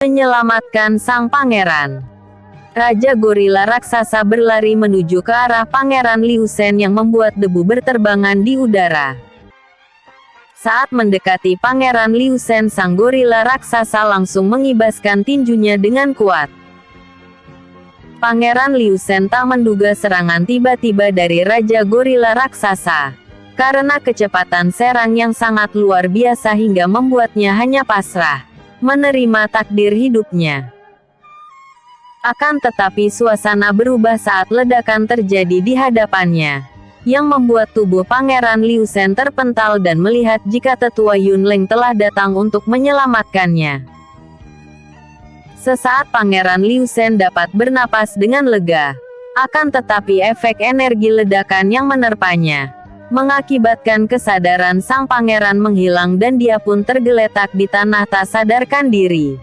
menyelamatkan sang pangeran. Raja gorila raksasa berlari menuju ke arah Pangeran Liu Shen yang membuat debu berterbangan di udara. Saat mendekati Pangeran Liu Shen, sang gorila raksasa langsung mengibaskan tinjunya dengan kuat. Pangeran Liu Shen tak menduga serangan tiba-tiba dari Raja Gorila Raksasa. Karena kecepatan serang yang sangat luar biasa hingga membuatnya hanya pasrah menerima takdir hidupnya. Akan tetapi suasana berubah saat ledakan terjadi di hadapannya, yang membuat tubuh Pangeran Liu Shen terpental dan melihat jika tetua Yunleng telah datang untuk menyelamatkannya. Sesaat Pangeran Liu Shen dapat bernapas dengan lega. Akan tetapi efek energi ledakan yang menerpanya mengakibatkan kesadaran sang pangeran menghilang dan dia pun tergeletak di tanah tak sadarkan diri.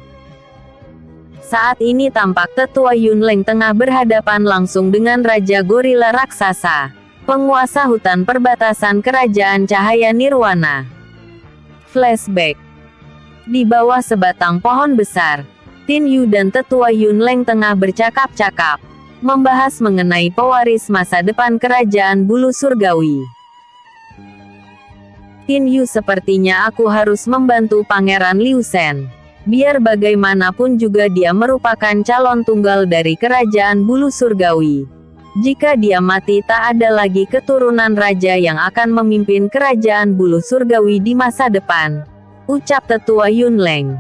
Saat ini tampak tetua Yunleng tengah berhadapan langsung dengan Raja Gorila Raksasa, penguasa hutan perbatasan Kerajaan Cahaya Nirwana. Flashback. Di bawah sebatang pohon besar, Tin Yu dan tetua Yunleng tengah bercakap-cakap, membahas mengenai pewaris masa depan Kerajaan Bulu Surgawi. Tin Yu, sepertinya aku harus membantu Pangeran Liu Shen. Biar bagaimanapun juga dia merupakan calon tunggal dari Kerajaan Bulu Surgawi. Jika dia mati tak ada lagi keturunan raja yang akan memimpin Kerajaan Bulu Surgawi di masa depan, ucap tetua Yunleng.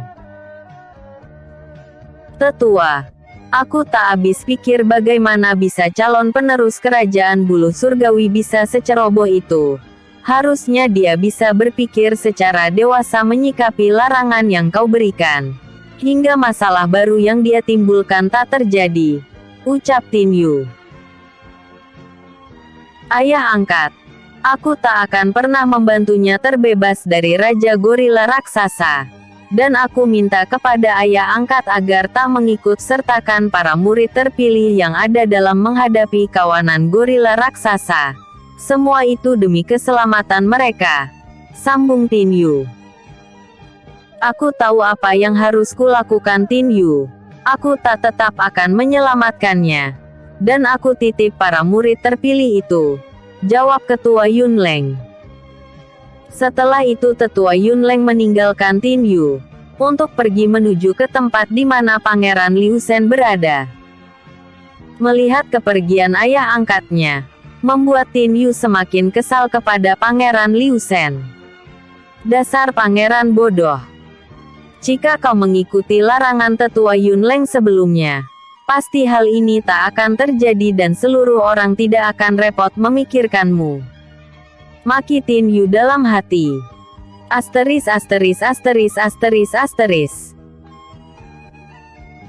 Tetua, aku tak habis pikir bagaimana bisa calon penerus Kerajaan Bulu Surgawi bisa seceroboh itu. Harusnya dia bisa berpikir secara dewasa menyikapi larangan yang kau berikan. Hingga masalah baru yang dia timbulkan tak terjadi, ucap Tin Yu. Ayah angkat, aku tak akan pernah membantunya terbebas dari Raja Gorila Raksasa. Dan aku minta kepada ayah angkat agar tak mengikut sertakan para murid terpilih yang ada dalam menghadapi kawanan gorila raksasa. Semua itu demi keselamatan mereka, sambung Tin Yu. Aku tahu apa yang harus kulakukan, Tin Yu. Aku tak tetap akan menyelamatkannya. Dan aku titip para murid terpilih itu, jawab ketua Yunleng. Setelah itu tetua Yunleng meninggalkan Tin Yu untuk pergi menuju ke tempat di mana Pangeran Liu Shen berada. Melihat kepergian ayah angkatnya, membuat Tin Yu semakin kesal kepada Pangeran Liu Shen. Dasar pangeran bodoh. Jika kau mengikuti larangan tetua Yunleng sebelumnya, pasti hal ini tak akan terjadi dan seluruh orang tidak akan repot memikirkanmu. Maki Tin Yu dalam hati. Asteris asteris asteris asteris asteris.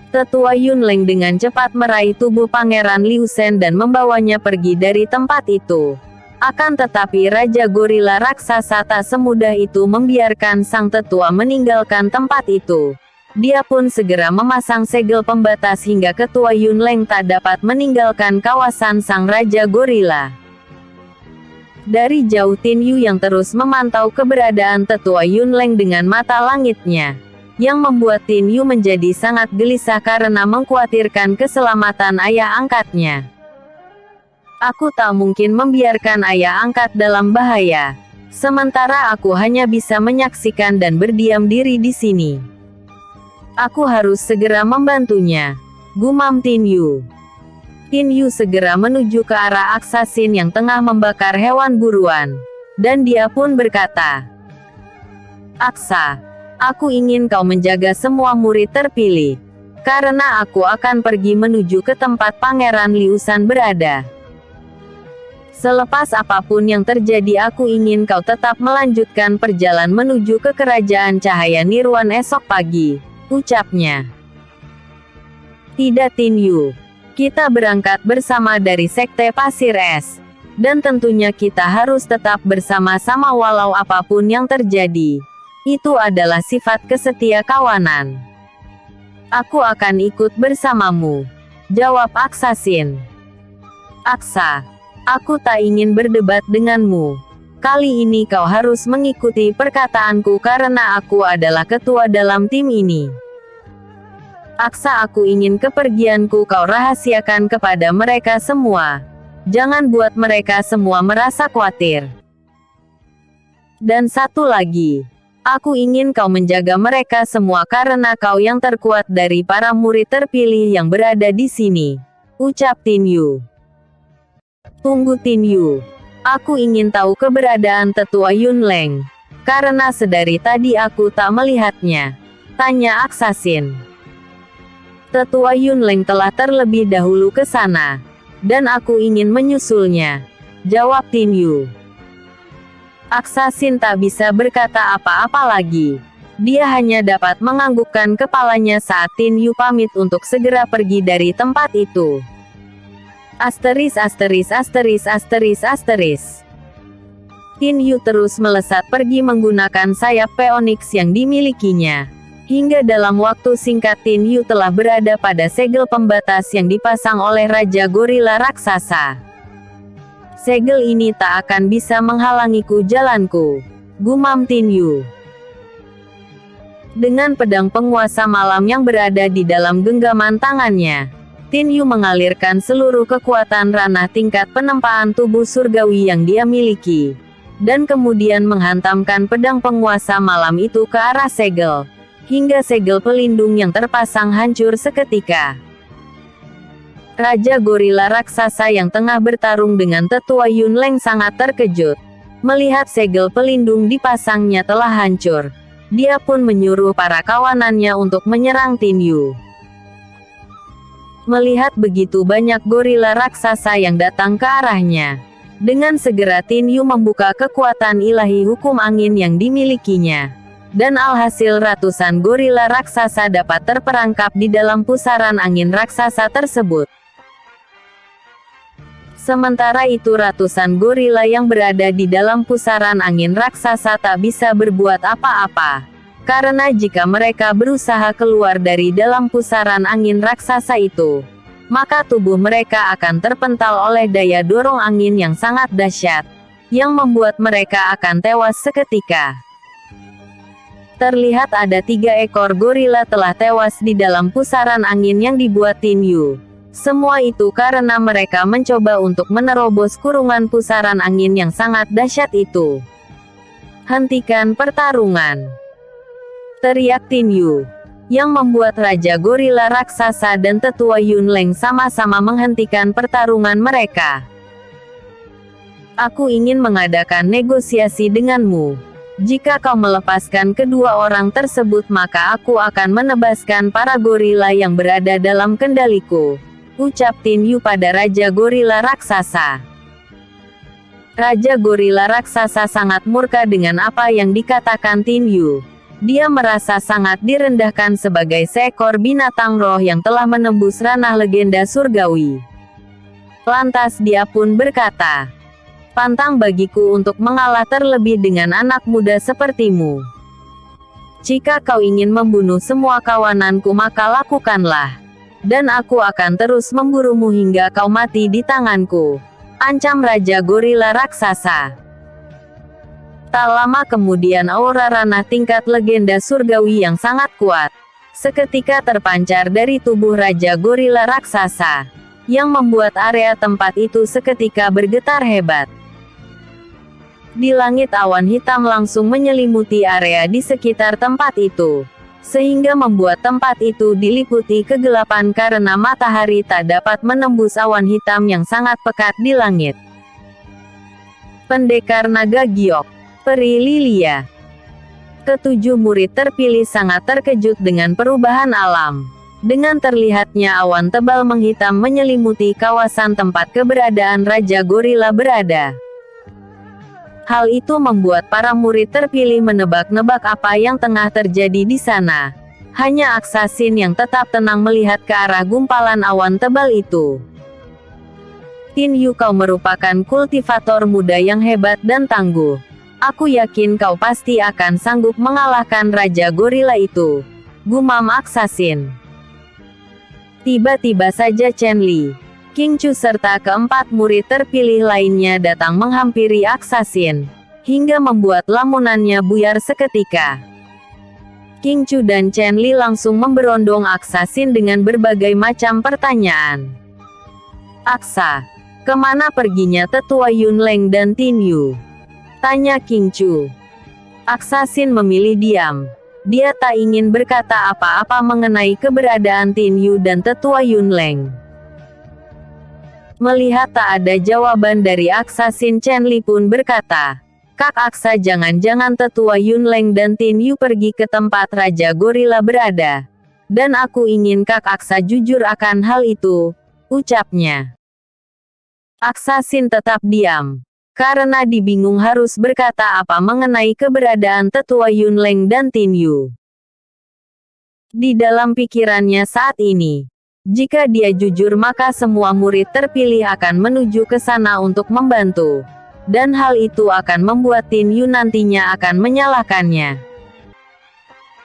Tetua Yunleng dengan cepat meraih tubuh Pangeran Liu Shen dan membawanya pergi dari tempat itu. Akan tetapi Raja Gorila Raksasa tak semudah itu membiarkan sang tetua meninggalkan tempat itu. Dia pun segera memasang segel pembatas hingga ketua Yunleng tak dapat meninggalkan kawasan sang Raja Gorila. Dari jauh Tin Yu yang terus memantau keberadaan tetua Yunleng dengan mata langitnya, yang membuat Tin Yu menjadi sangat gelisah karena mengkhawatirkan keselamatan ayah angkatnya. Aku tak mungkin membiarkan ayah angkat dalam bahaya, sementara aku hanya bisa menyaksikan dan berdiam diri di sini. Aku harus segera membantunya, gumam Tin Yu. Tin Yu segera menuju ke arah Aksasin yang tengah membakar hewan buruan, dan dia pun berkata, Aksa, aku ingin kau menjaga semua murid terpilih, karena aku akan pergi menuju ke tempat Pangeran Liu Shen berada. Selepas apapun yang terjadi aku ingin kau tetap melanjutkan perjalanan menuju ke Kerajaan Cahaya Nirwan esok pagi, ucapnya. Tidak Tin Yu, kita berangkat bersama dari Sekte Pasir Es, dan tentunya kita harus tetap bersama-sama walau apapun yang terjadi. Itu adalah sifat kesetia kawanan. Aku akan ikut bersamamu, jawab Aksasin. Aksa, aku tak ingin berdebat denganmu. Kali ini kau harus mengikuti perkataanku karena aku adalah ketua dalam tim ini. Aksa, aku ingin kepergianku kau rahasiakan kepada mereka semua. Jangan buat mereka semua merasa khawatir. Dan satu lagi. Aku ingin kau menjaga mereka semua karena kau yang terkuat dari para murid terpilih yang berada di sini. Ucap Tin Yu. Tunggu Tin Yu. Aku ingin tahu keberadaan tetua Yun Leng. Karena sedari tadi aku tak melihatnya. Tanya Aksasin. Tetua Yun Leng telah terlebih dahulu ke sana. Dan aku ingin menyusulnya. Jawab Tin Yu. Aksasin tak bisa berkata apa-apa lagi. Dia hanya dapat menganggukkan kepalanya saat Tin Yu pamit untuk segera pergi dari tempat itu. **************** Tin Yu terus melesat pergi menggunakan sayap Phoenix yang dimilikinya. Hingga dalam waktu singkat Tin Yu telah berada pada segel pembatas yang dipasang oleh Raja Gorila Raksasa. Segel ini tak akan bisa menghalangiku jalanku, gumam Tin Yu. Dengan pedang penguasa malam yang berada di dalam genggaman tangannya, Tin Yu mengalirkan seluruh kekuatan ranah tingkat penempaan tubuh surgawi yang dia miliki, dan kemudian menghantamkan pedang penguasa malam itu ke arah segel, hingga segel pelindung yang terpasang hancur seketika. Raja Gorila Raksasa yang tengah bertarung dengan tetua Yun Leng sangat terkejut. Melihat segel pelindung dipasangnya telah hancur. Dia pun menyuruh para kawanannya untuk menyerang Tin Yu. Melihat begitu banyak gorila raksasa yang datang ke arahnya, dengan segera Tin Yu membuka kekuatan ilahi hukum angin yang dimilikinya. Dan alhasil ratusan gorila raksasa dapat terperangkap di dalam pusaran angin raksasa tersebut. Sementara itu ratusan gorila yang berada di dalam pusaran angin raksasa tak bisa berbuat apa-apa. Karena jika mereka berusaha keluar dari dalam pusaran angin raksasa itu, maka tubuh mereka akan terpental oleh daya dorong angin yang sangat dahsyat, yang membuat mereka akan tewas seketika. Terlihat ada 3 ekor gorila telah tewas di dalam pusaran angin yang dibuat Tin Yu. Semua itu karena mereka mencoba untuk menerobos kurungan pusaran angin yang sangat dahsyat itu. Hentikan pertarungan! Teriak Tin Yu. Yang membuat Raja Gorila Raksasa dan tetua Yun Leng sama-sama menghentikan pertarungan mereka. Aku ingin mengadakan negosiasi denganmu. Jika kau melepaskan kedua orang tersebut maka aku akan menebaskan para gorila yang berada dalam kendaliku. Ucap Tin Yu pada Raja Gorila Raksasa. Raja Gorila Raksasa sangat murka dengan apa yang dikatakan Tin Yu. Dia merasa sangat direndahkan sebagai seekor binatang roh yang telah menembus ranah legenda surgawi. Lantas dia pun berkata, "Pantang bagiku untuk mengalah terlebih dengan anak muda sepertimu. Jika kau ingin membunuh semua kawananku maka lakukanlah. Dan aku akan terus memburumu hingga kau mati di tanganku," ancam Raja Gorila Raksasa. Tak lama kemudian aura ranah tingkat legenda surgawi yang sangat kuat seketika terpancar dari tubuh Raja Gorila Raksasa, yang membuat area tempat itu seketika bergetar hebat. Di langit awan hitam langsung menyelimuti area di sekitar tempat itu, sehingga membuat tempat itu diliputi kegelapan karena matahari tak dapat menembus awan hitam yang sangat pekat di langit. Pendekar Naga Giok, Peri Lilia. Ketujuh murid terpilih sangat terkejut dengan perubahan alam. Dengan terlihatnya awan tebal menghitam menyelimuti kawasan tempat keberadaan Raja Gorila berada. Hal itu membuat para murid terpilih menebak-nebak apa yang tengah terjadi di sana. Hanya Aksasin yang tetap tenang melihat ke arah gumpalan awan tebal itu. Tin Yu, kau merupakan kultivator muda yang hebat dan tangguh. Aku yakin kau pasti akan sanggup mengalahkan Raja Gorila itu, gumam Aksasin. Tiba-tiba saja Chen Li, King Chu serta keempat murid terpilih lainnya datang menghampiri Aksasin, hingga membuat lamunannya buyar seketika. King Chu dan Chen Li langsung memberondong Aksasin dengan berbagai macam pertanyaan. "Aksa, kemana perginya tetua Yunleng dan Tin Yu?" tanya King Chu. Aksasin memilih diam. Dia tak ingin berkata apa-apa mengenai keberadaan Tin Yu dan tetua Yunleng. Melihat tak ada jawaban dari Aksasin, Chen Li pun berkata, "Kak Aksa, jangan-jangan tetua Yunleng dan Tin Yu pergi ke tempat Raja Gorila berada. Dan aku ingin Kak Aksa jujur akan hal itu," ucapnya. Aksasin tetap diam. Karena dibingung harus berkata apa mengenai keberadaan tetua Yunleng dan Tin Yu. Di dalam pikirannya saat ini, jika dia jujur maka semua murid terpilih akan menuju ke sana untuk membantu. Dan hal itu akan membuat Tin Yu nantinya akan menyalahkannya.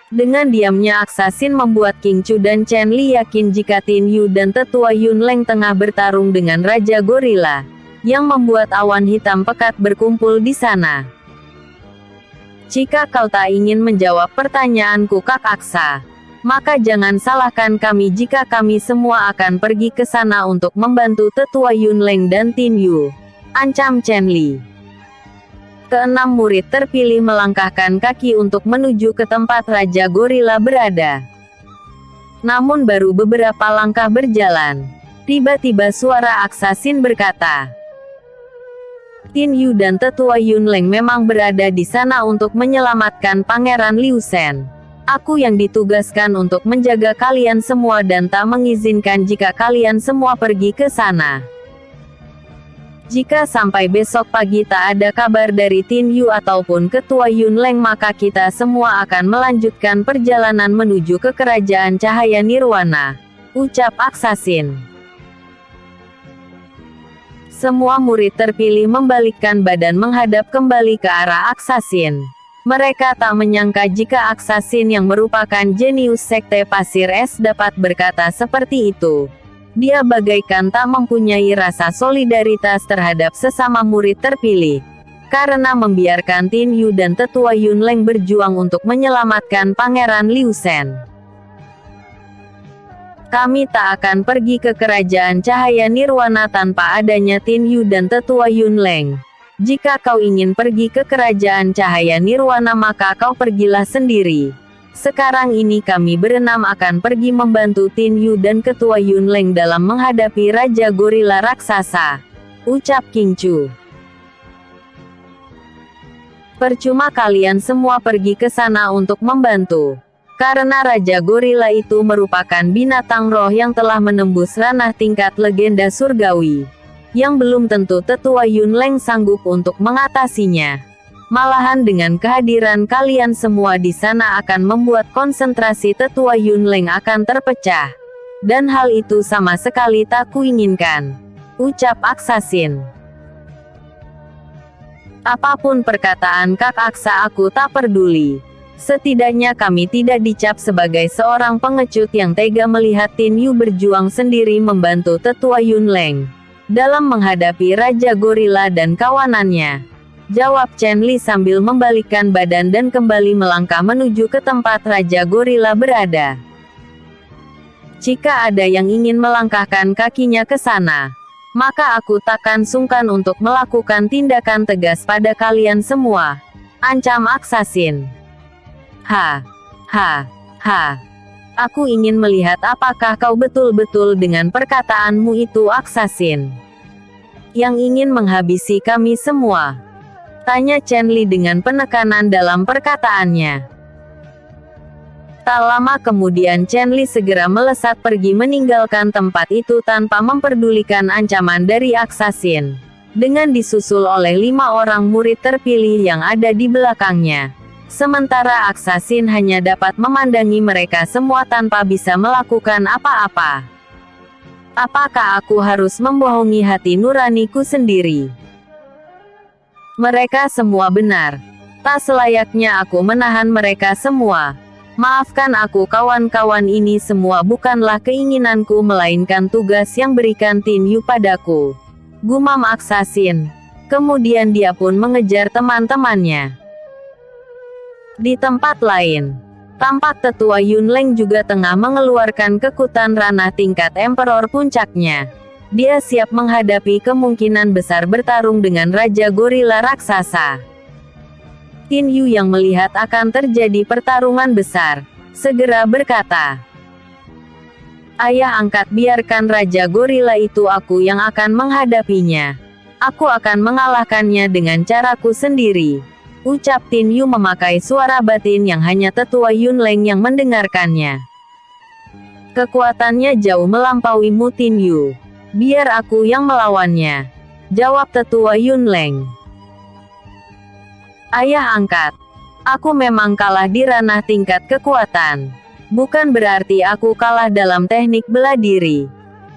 Dengan diamnya Aksasin membuat King Chu dan Chen Li yakin jika Tin Yu dan tetua Yunleng tengah bertarung dengan Raja Gorila, yang membuat awan hitam pekat berkumpul di sana. "Jika kau tak ingin menjawab pertanyaanku Kak Aksa, maka jangan salahkan kami jika kami semua akan pergi ke sana untuk membantu tetua Yunleng dan Tin Yu," ancam Chen Li. Keenam murid terpilih melangkahkan kaki untuk menuju ke tempat Raja Gorila berada. Namun baru beberapa langkah berjalan, tiba-tiba suara Aksasin berkata, "Tin Yu dan tetua Yunleng memang berada di sana untuk menyelamatkan Pangeran Liu Shen. Aku yang ditugaskan untuk menjaga kalian semua dan tak mengizinkan jika kalian semua pergi ke sana. Jika sampai besok pagi tak ada kabar dari Tin Yu ataupun ketua Yunleng maka kita semua akan melanjutkan perjalanan menuju ke Kerajaan Cahaya Nirwana," ucap Aksasin. Semua murid terpilih membalikkan badan menghadap kembali ke arah Aksasin. Mereka tak menyangka jika Aksasin yang merupakan jenius sekte pasir es dapat berkata seperti itu. Dia bagaikan tak mempunyai rasa solidaritas terhadap sesama murid terpilih. Karena membiarkan Tin Yu dan tetua Yunleng berjuang untuk menyelamatkan Pangeran Liu Shen. "Kami tak akan pergi ke Kerajaan Cahaya Nirwana tanpa adanya Tin Yu dan tetua Yunleng. Jika kau ingin pergi ke Kerajaan Cahaya Nirwana maka kau pergilah sendiri. Sekarang ini kami berenam akan pergi membantu Tin Yu dan ketua Yunleng dalam menghadapi Raja Gorila Raksasa," ucap King Chu. "Percuma kalian semua pergi ke sana untuk membantu. Karena Raja Gorila itu merupakan binatang roh yang telah menembus ranah tingkat legenda surgawi, yang belum tentu tetua Yunleng sanggup untuk mengatasinya. Malahan dengan kehadiran kalian semua di sana akan membuat konsentrasi tetua Yunleng akan terpecah. Dan hal itu sama sekali tak kuinginkan," ucap Aksasin. "Apapun perkataan Kak Aksa aku tak peduli. Setidaknya kami tidak dicap sebagai seorang pengecut yang tega melihat Tin Yu berjuang sendiri membantu tetua Yunleng dalam menghadapi Raja Gorila dan kawanannya," jawab Chen Li sambil membalikkan badan dan kembali melangkah menuju ke tempat Raja Gorila berada. "Jika ada yang ingin melangkahkan kakinya ke sana, maka aku takkan sungkan untuk melakukan tindakan tegas pada kalian semua," ancam Aksasin. Ha. Aku ingin melihat apakah kau betul-betul dengan perkataanmu itu Aksasin. Yang ingin menghabisi kami semua?" tanya Chen Li dengan penekanan dalam perkataannya. Tak lama kemudian Chen Li segera melesat pergi meninggalkan tempat itu tanpa memperdulikan ancaman dari Aksasin. Dengan disusul oleh 5 orang murid terpilih yang ada di belakangnya. Sementara Aksasin hanya dapat memandangi mereka semua tanpa bisa melakukan apa-apa. "Apakah aku harus membohongi hati nuraniku sendiri? Mereka semua benar. Tak selayaknya aku menahan mereka semua. Maafkan aku kawan-kawan, ini semua bukanlah keinginanku melainkan tugas yang berikan Tin Yu padaku," gumam Aksasin. Kemudian dia pun mengejar teman-temannya. Di tempat lain, Tampak tetua Yunleng juga tengah mengeluarkan kekuatan ranah tingkat Emperor puncaknya. Dia siap menghadapi kemungkinan besar bertarung dengan Raja Gorila Raksasa. Tin Yu yang melihat akan terjadi pertarungan besar, segera berkata, "Ayah angkat, biarkan Raja Gorila itu, aku yang akan menghadapinya. Aku akan mengalahkannya dengan caraku sendiri," ucap Tin Yu memakai suara batin yang hanya tetua Yunleng yang mendengarkannya. "Kekuatannya jauh melampauimu Tin Yu. Biar aku yang melawannya," jawab tetua Yunleng. "Ayah angkat, aku memang kalah di ranah tingkat kekuatan. Bukan berarti aku kalah dalam teknik bela diri.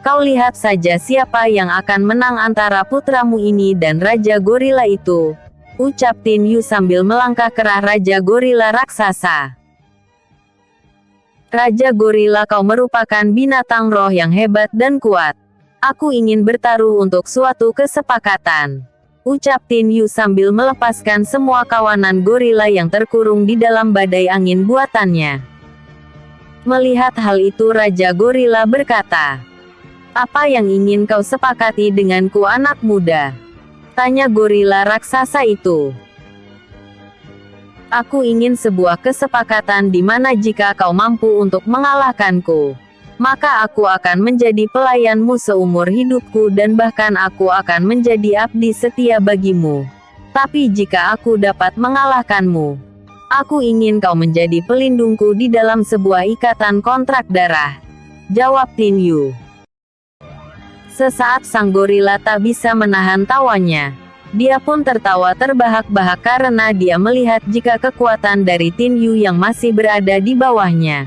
Kau lihat saja siapa yang akan menang antara putramu ini dan Raja Gorila itu," ucap Tin Yu sambil melangkah ke arah Raja Gorila Raksasa. "Raja Gorila, kau merupakan binatang roh yang hebat dan kuat. Aku ingin bertaruh untuk suatu kesepakatan," ucap Tin Yu sambil melepaskan semua kawanan gorila yang terkurung di dalam badai angin buatannya. Melihat hal itu, Raja Gorila berkata, "Apa yang ingin kau sepakati denganku, anak muda?" tanya gorila raksasa itu. "Aku ingin sebuah kesepakatan di mana jika kau mampu untuk mengalahkanku, maka aku akan menjadi pelayanmu seumur hidupku dan bahkan aku akan menjadi abdi setia bagimu. Tapi jika aku dapat mengalahkanmu, aku ingin kau menjadi pelindungku di dalam sebuah ikatan kontrak darah," jawab Tin Yu. Sesaat sang gorila tak bisa menahan tawanya. Dia pun tertawa terbahak-bahak karena dia melihat jika kekuatan dari Tin Yu yang masih berada di bawahnya.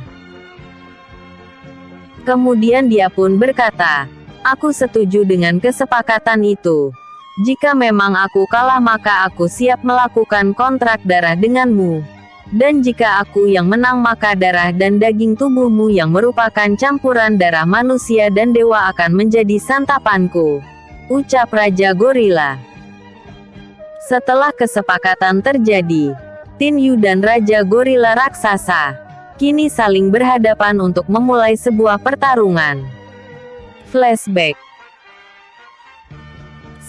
Kemudian dia pun berkata, "Aku setuju dengan kesepakatan itu. Jika memang aku kalah maka aku siap melakukan kontrak darah denganmu. Dan jika aku yang menang maka darah dan daging tubuhmu yang merupakan campuran darah manusia dan dewa akan menjadi santapanku," ucap Raja Gorila. Setelah kesepakatan terjadi, Tin Yu dan Raja Gorila Raksasa kini saling berhadapan untuk memulai sebuah pertarungan. Flashback.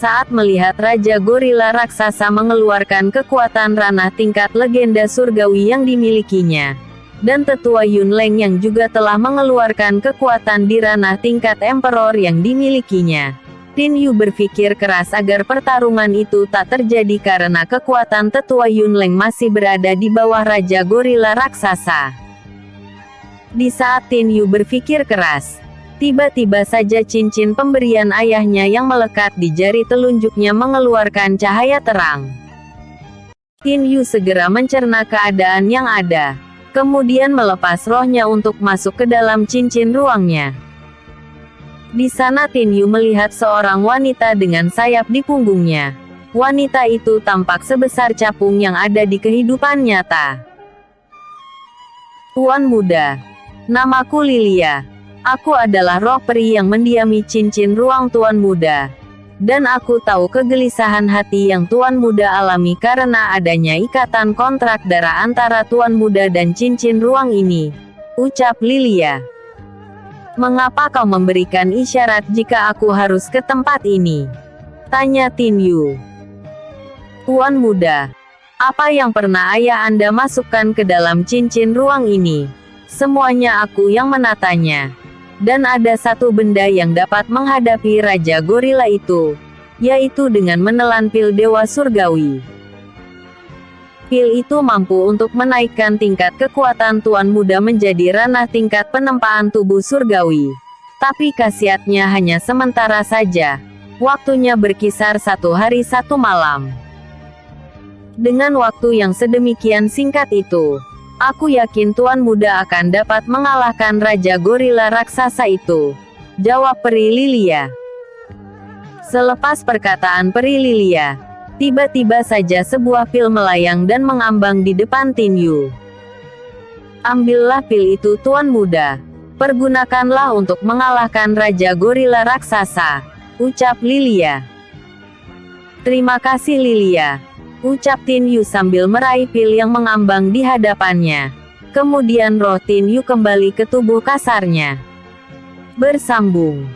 Saat melihat Raja Gorila Raksasa mengeluarkan kekuatan ranah tingkat legenda surgawi yang dimilikinya, dan tetua Yunleng yang juga telah mengeluarkan kekuatan di ranah tingkat Emperor yang dimilikinya, Tin Yu berpikir keras agar pertarungan itu tak terjadi karena kekuatan tetua Yunleng masih berada di bawah Raja Gorila Raksasa. Di saat Tin Yu berpikir keras, tiba-tiba saja cincin pemberian ayahnya yang melekat di jari telunjuknya mengeluarkan cahaya terang. Tin Yu segera mencerna keadaan yang ada, kemudian melepas rohnya untuk masuk ke dalam cincin ruangnya. Di sana Tin Yu melihat seorang wanita dengan sayap di punggungnya. Wanita itu tampak sebesar capung yang ada di kehidupan nyata. "Tuan muda, namaku Lilia. Aku adalah roh peri yang mendiami cincin ruang Tuan muda. Dan aku tahu kegelisahan hati yang Tuan muda alami karena adanya ikatan kontrak darah antara Tuan muda dan cincin ruang ini," ucap Lilia. "Mengapa kau memberikan isyarat jika aku harus ke tempat ini?" tanya Tin Yu. "Tuan muda, apa yang pernah ayah Anda masukkan ke dalam cincin ruang ini? Semuanya aku yang menatanya. Dan ada satu benda yang dapat menghadapi Raja Gorila itu, yaitu dengan menelan pil Dewa Surgawi. Pil itu mampu untuk menaikkan tingkat kekuatan Tuan muda menjadi ranah tingkat penempaan tubuh surgawi. Tapi khasiatnya hanya sementara saja. Waktunya berkisar 1 hari 1 malam. Dengan waktu yang sedemikian singkat itu, aku yakin Tuan muda akan dapat mengalahkan Raja Gorila Raksasa itu," jawab peri Lilia. Selepas perkataan peri Lilia, tiba-tiba saja sebuah pil melayang dan mengambang di depan Tin Yu. "Ambillah pil itu Tuan muda. Pergunakanlah untuk mengalahkan Raja Gorila Raksasa," ucap Lilia. "Terima kasih Lilia," ucap Tin Yu sambil meraih pil yang mengambang di hadapannya. Kemudian roh Tin Yu kembali ke tubuh kasarnya. Bersambung.